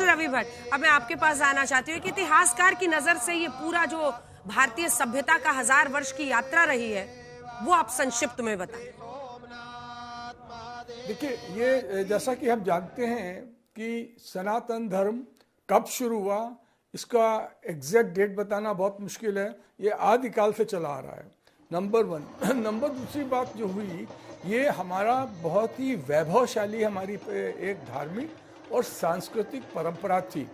रवि भट्ट, अब मैं आपके पास आना चाहती हूँ कि इतिहासकार की नजर से ये पूरा जो भारतीय सभ्यता का 1000 वर्ष की यात्रा रही है वो आप संक्षिप्त में बताएं। देखिए, ये जैसा कि हम जानते हैं कि सनातन धर्म कब शुरू हुआ, इसका एग्जैक्ट डेट बताना बहुत मुश्किल है। ये आदिकाल से चला आ रहा है, नंबर वन। नंबर दूसरी बात जो हुई, ये हमारा बहुत ही वैभवशाली हमारी एक धार्मिक और सांस्कृतिक परंपरा थी,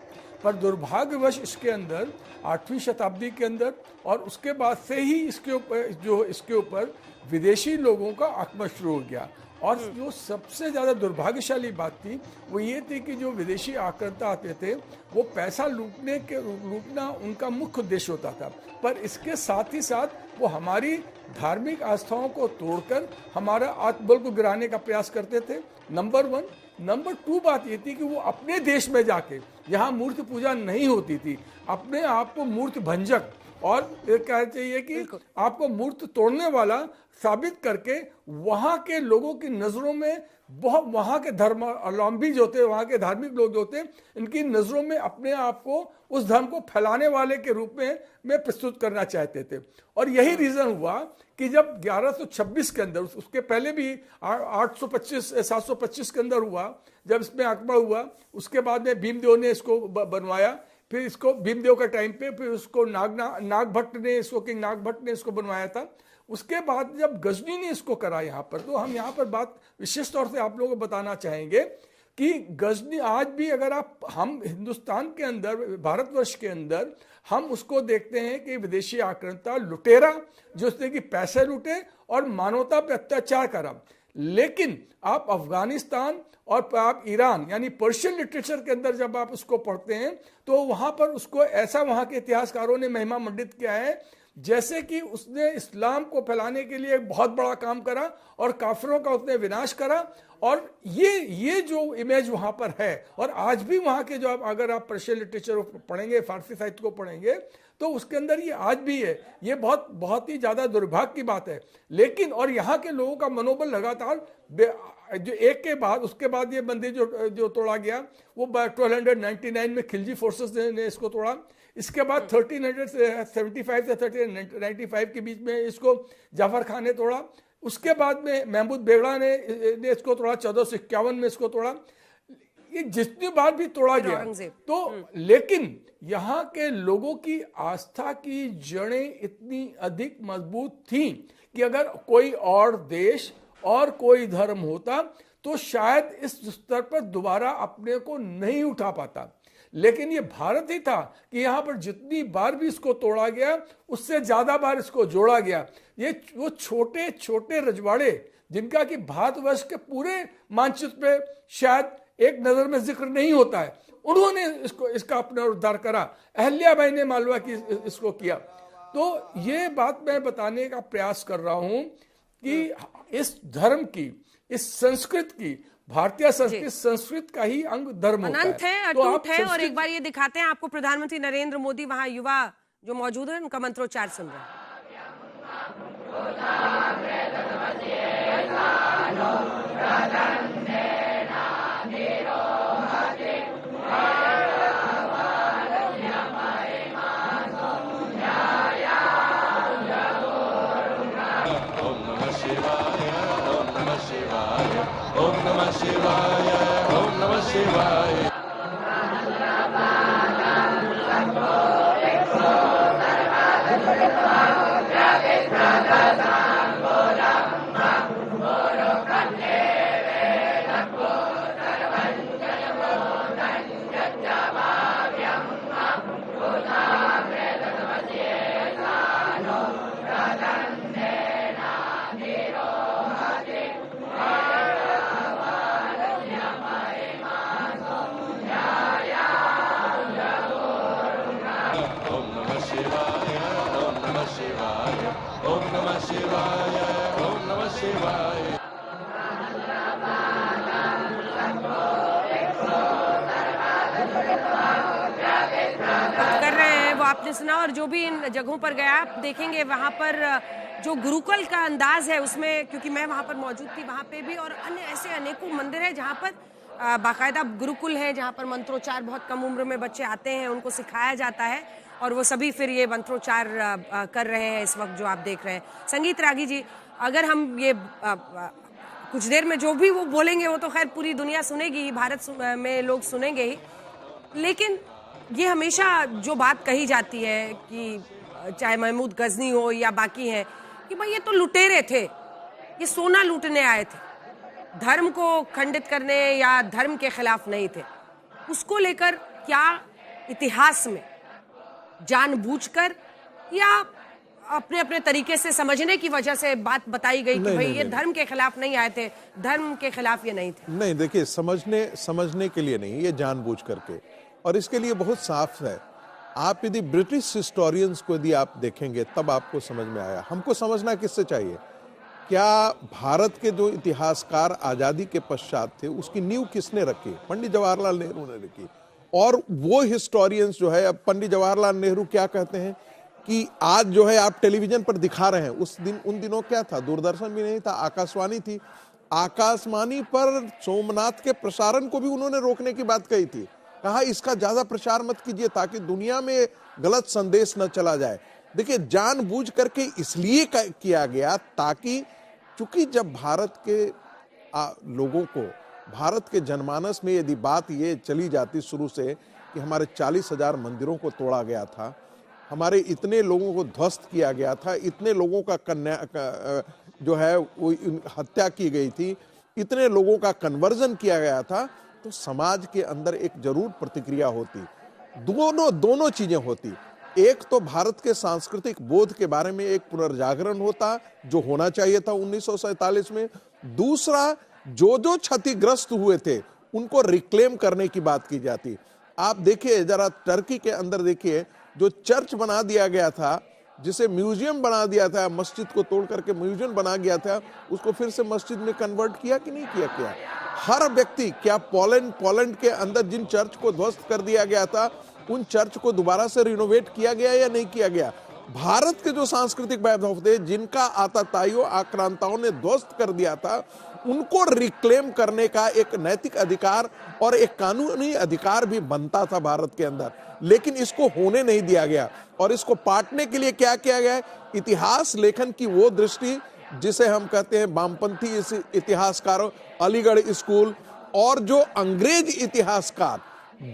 पर दुर्भाग्यवश इसके अंदर 8वीं शताब्दी के अंदर और उसके बाद से ही इसके ऊपर विदेशी लोगों का आगमन शुरू हो गया। और जो सबसे ज़्यादा दुर्भाग्यशाली बात थी वो ये थी कि जो विदेशी आक्रांता आते थे वो पैसा लूटना उनका मुख्य उद्देश्य होता था, पर इसके साथ ही साथ वो हमारी धार्मिक आस्थाओं को तोड़कर हमारा आत्मबल को गिराने का प्रयास करते थे, नंबर वन। नंबर टू बात ये थी कि वो अपने देश में जाके, जहाँ मूर्ति पूजा नहीं होती थी, अपने आप को मूर्ति भंजक और कहना चाहिए कि आपको मूर्ति तोड़ने वाला साबित करके वहाँ के लोगों की नज़रों में, बहुत वहाँ के धर्मावलंबी जो थे, वहाँ के धार्मिक लोग जो थे, इनकी नज़रों में अपने आप को उस धर्म को फैलाने वाले के रूप में प्रस्तुत करना चाहते थे। और यही रीज़न हुआ कि जब 1126 के अंदर, उसके पहले भी 725 के अंदर हुआ, जब इसमें आक्रमण हुआ, उसके बाद में भीमदेव ने इसको बनवाया, फिर इसको भीमदेव का टाइम पे, फिर उसको नागभट्ट ने इसको, किंग नागभट्ट ने इसको बनवाया था। उसके बाद जब गजनी ने इसको करा यहाँ पर, तो हम यहाँ पर बात विशेष तौर से आप लोगों को बताना चाहेंगे कि गजनी आज भी, अगर हम हिंदुस्तान के अंदर, भारतवर्ष के अंदर हम उसको देखते हैं कि विदेशी आक्रांता लुटेरा जो उसने कि पैसे लूटे और मानवता पे अत्याचार करा। लेकिन आप अफगानिस्तान और आप ईरान यानी पर्शियन लिटरेचर के अंदर जब आप उसको पढ़ते हैं तो वहाँ पर उसको ऐसा वहाँ के इतिहासकारों ने महिमा मंडित किया है जैसे कि उसने इस्लाम को फैलाने के लिए एक बहुत बड़ा काम करा और काफिरों का उसने विनाश करा। और ये जो इमेज वहाँ पर है, और आज भी वहाँ के जो अगर आप पर्शियन लिटरेचर पढ़ेंगे, फारसी साहित्य को पढ़ेंगे, तो उसके अंदर ये आज भी है। ये बहुत ही ज़्यादा दुर्भाग्य की बात है। लेकिन और यहाँ के लोगों का मनोबल लगातार, जो एक के बाद उसके बाद ये मंदिर जो तोड़ा गया वो 1299 में खिलजी फोर्सेस ने इसको तोड़ा। इसके बाद 1375 से 1395 के बीच में इसको जाफर खान ने तोड़ा। उसके बाद में महमूद बेगड़ा ने इसको तोड़ा, 1451 में इसको तोड़ा। ये जितनी बार भी तोड़ा गया तो, लेकिन यहाँ के लोगों की आस्था की जड़ें इतनी अधिक मजबूत थी कि अगर कोई और देश और कोई धर्म होता तो शायद इस स्तर पर दोबारा अपने को नहीं उठा पाता। लेकिन ये भारत ही था कि यहाँ पर जितनी बार भी इसको तोड़ा गया उससे ज्यादा बार इसको जोड़ा गया। ये वो छोटे छोटे रजवाड़े जिनका कि भारतवर्ष के पूरे मानचित्र पे शायद एक नजर में जिक्र नहीं होता है, उन्होंने इसका अपना उद्धार करा। अहल्याबाई ने मालवा की इसको किया। तो ये बात मैं बताने का प्रयास कर रहा हूं कि इस धर्म की, इस संस्कृत की, भारतीय संस्कृत का ही अंग धर्म अनंत है, अटूट है। और एक बार ये दिखाते हैं आपको, प्रधानमंत्री नरेंद्र मोदी वहां युवा जो मौजूद है उनका मंत्रोच्चार सुन रहे हैं। ओम नमः शिवाय, ओम नमः शिवाय। कर रहे हैं वो आपने सुना। और जो भी इन जगहों पर गया आप देखेंगे वहां पर जो गुरुकुल का अंदाज है उसमें, क्योंकि मैं वहां पर मौजूद थी, वहां पे भी और अन्य ऐसे अनेकों मंदिर है जहां पर बाकायदा गुरुकुल है जहाँ पर मंत्रोच्चार बहुत कम उम्र में बच्चे आते हैं, उनको सिखाया जाता है और वो सभी फिर ये मंत्रोच्चार कर रहे हैं इस वक्त जो आप देख रहे हैं। संगीत रागी जी, अगर हम ये कुछ देर में जो भी वो बोलेंगे वो तो खैर पूरी दुनिया सुनेगी ही, भारत में लोग सुनेंगे ही, लेकिन ये हमेशा जो बात कही जाती है कि चाहे महमूद गजनी हो या बाकी हैं कि भाई ये तो लुटेरे थे, ये सोना लूटने आए थे, धर्म को खंडित करने या धर्म के खिलाफ नहीं थे। उसको लेकर क्या इतिहास में जानबूझकर या अपने अपने तरीके से समझने की वजह से बात बताई गई कि भाई ये धर्म के खिलाफ नहीं आए थे, धर्म के खिलाफ ये नहीं थे? नहीं, देखिए, समझने के लिए नहीं, ये जानबूझ करके, और इसके लिए बहुत साफ है। आप यदि ब्रिटिश हिस्टोरियंस को यदि आप देखेंगे तब आपको समझ में आया। हमको समझना किससे चाहिए, क्या भारत के जो इतिहासकार आजादी के पश्चात थे उसकी नींव किसने रखी? पंडित जवाहरलाल नेहरू ने रखी। और वो हिस्टोरियंस जो है, अब पंडित जवाहरलाल नेहरू क्या कहते हैं कि आज जो है आप टेलीविजन पर दिखा रहे हैं, उन दिनों क्या था, दूरदर्शन भी नहीं था, आकाशवाणी थी। आकाशवाणी पर सोमनाथ के प्रसारण को भी उन्होंने रोकने की बात कही थी, कहा इसका ज्यादा प्रचार मत कीजिए ताकि दुनिया में गलत संदेश न चला जाए। देखिए, जानबूझ करके इसलिए किया गया ताकि, चूंकि जब भारत के लोगों को, भारत के जनमानस में यदि बात ये चली जाती शुरू से कि हमारे 40,000 मंदिरों को तोड़ा गया था, हमारे इतने लोगों को ध्वस्त किया गया था, इतने लोगों का जो है वो हत्या की गई थी, इतने लोगों का कन्वर्जन किया गया था, तो समाज के अंदर एक जरूर प्रतिक्रिया होती। दोनों चीजें होती। एक तो भारत के सांस्कृतिक बोध के बारे में एक पुनर्जागरण होता जो होना चाहिए था 1947 में। दूसरा, जो क्षतिग्रस्त हुए थे उनको रिक्लेम करने की बात की जाती। आप देखिए जरा, टर्की के अंदर देखिए, जो चर्च बना दिया गया था, जिसे म्यूजियम बना दिया था, मस्जिद को तोड़ करके म्यूजियम बना गया था, उसको फिर से मस्जिद में कन्वर्ट किया कि नहीं किया? हर व्यक्ति, क्या पोलैंड के अंदर जिन चर्च को ध्वस्त कर दिया गया था उन चर्च को दोबारा से रिनोवेट किया गया या नहीं किया गया? भारत के जो सांस्कृतिक वैभव थे, जिनका आतताइयों आक्रांताओं ने ध्वस्त कर दिया था, उनको रिक्लेम करने का एक नैतिक अधिकार और एक कानूनी अधिकार भी बनता था भारत के अंदर, लेकिन इसको होने नहीं दिया गया। और इसको पाटने के लिए क्या किया गया? इतिहास लेखन की वो दृष्टि जिसे हम कहते हैं वामपंथी इतिहासकारों, अलीगढ़ स्कूल, और जो अंग्रेज इतिहासकार,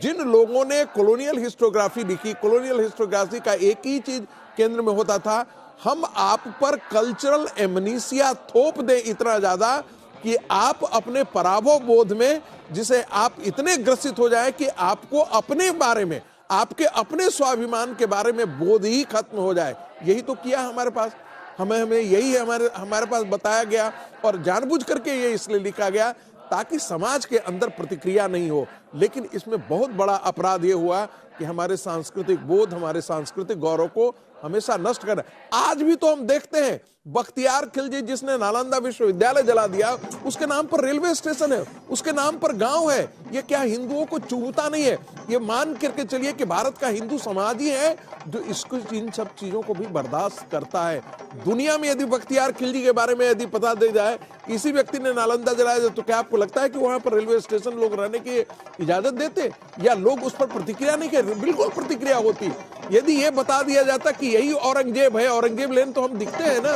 जिन लोगों ने कॉलोनियल हिस्टोग्राफी लिखी, कॉलोनियल हिस्टोग्राफी का एक ही चीज केंद्र में होता था, हम आप पर कल्चरल एमनीसिया थोप दें इतना ज्यादा कि आप अपने पराभव बोध में, जिसे आप इतने ग्रसित हो जाए कि आपको अपने बारे में, आपके अपने स्वाभिमान के बारे में बोध ही खत्म हो जाए। यही तो किया हमारे पास, हमें यही हमारे पास बताया गया, और जानबूझ करके ये इसलिए लिखा गया ताकि समाज के अंदर प्रतिक्रिया नहीं हो। लेकिन इसमें बहुत बड़ा अपराध ये हुआ कि हमारे सांस्कृतिक बोध, हमारे सांस्कृतिक गौरव को हमेशा नष्ट कर। आज भी तो हम देखते हैं, बख्तियार खिलजी जिसने नालंदा विश्वविद्यालय जला दिया, उसके नाम पर रेलवे स्टेशन है, उसके नाम पर गांव है। ये क्या हिंदुओं को चुभता नहीं है? ये मान करके चलिए कि भारत का हिंदू समाज ही है जो इसको, इन सब चीजों को भी बर्दाश्त करता है। दुनिया में यदि बख्तियार खिलजी के बारे में यदि पता दे जाए किसी व्यक्ति ने नालंदा जलाया, तो क्या आपको लगता है कि वहां पर रेलवे स्टेशन लोग रहने की इजाजत देते या लोग उस पर प्रतिक्रिया नहीं करते? बिल्कुल प्रतिक्रिया होती। यदि ये बता दिया जाता कि यही औरंगजेब है, औरंगजेब लेन, तो हम दिखते हैं ना।